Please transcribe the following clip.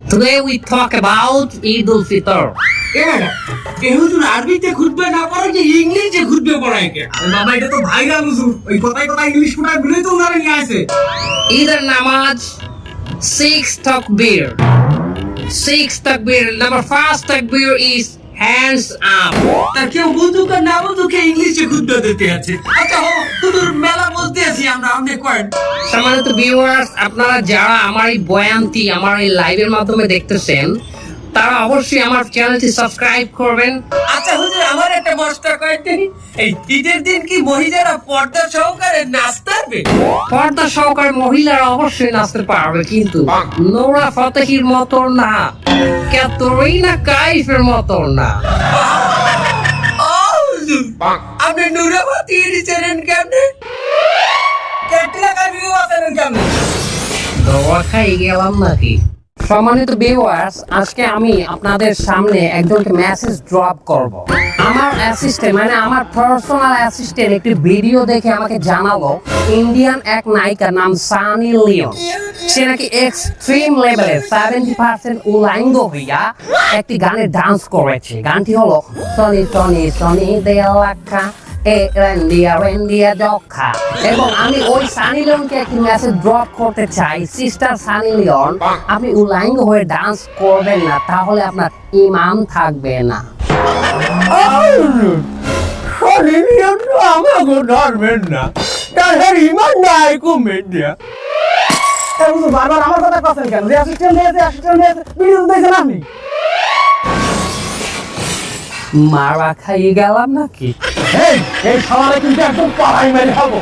Today we talk about Eid al-Fitr. হুজুর আরবিতে খুতবা না পড়ে যে ইংলিশে খুতবা পড়ায় কে? আরে বাবা এটা তো ভাইরাল হুজুর। ওই কথায় ইংলিশ ফুটায় বলেই তো উনারে নিয়ে আসে। Either namaz, 6 takbir. 6 takbir. Number first takbir is hands up. তা কেউ বুঝুক আর না বুঝুক ইংলিশে খুতবা দিতে আছে। আচ্ছা হুজুর মেলা বলতে আছি আমরা আপনি কয়েন। সম্মানিত ভিউয়ার্স, আপনারা যারা আমার এই বয়ানটি আমার এই লাইভের মাধ্যমে দেখতেছেন, তারা অবশ্যই আমার চ্যানেলটি সাবস্ক্রাইব করবেন। আচ্ছা হুজুর আমার একটা মশলা কয়েকদিন এই ঈদের দিন কি মহিলারা পর্দা সহকারে নাচতে পারবে? পর্দা সহকারে মহিলারা অবশ্যই নাচতে পারবে, কিন্তু নোরা ফতেহির মতো না, ক্যাটরিনা কাইফের মতো না। আপনি নুরাবাতি চ্যানেল কেমনে? ক্যাটরিনা কাইফও আছেন কেমনে? ধোয়া খাই গেলাম নাকি? সম্মানিত ভিউয়ার্স, আজকে আমি আপনাদের সামনে একজনকে মেসেজ ড্রপ করব। আমার অ্যাসিস্ট্যান্ট মানে আমার পার্সোনাল অ্যাসিস্ট্যান্ট একটি ভিডিও দেখে আমাকে জানালো ইন্ডিয়ান এক নায়িকা নাম সানি লিওন, সে নাকি এক্সট্রিম লেভেলে 70% উলাঙ্গ হইয়া একটি গানে ডান্স করেছে। গানটি হলো সনি সনি সনি দেলাখা রেন্ডিয়া জখা। এবং আমি ওই সানি লিওনকে একটি মেসেজ ড্রপ করতে চাই, সিস্টার সানি লিওন, আপনি উলাঙ্গ হয়ে ডান্স করবেন না, তাহলে আপনার ইমান থাকবে না। আমাকে ধরবেন না, তাদের ইমান নাই কমেন দিয়া। বারবার আমার কথা কথা কেন? অ্যাসিস্ট্যান্ট ভিডিও দেখছেন আপনি? মারা খাইয়ে গেলাম নাকি? এই সবাই কিন্তু একদম পাড়াই মেরে খাবো।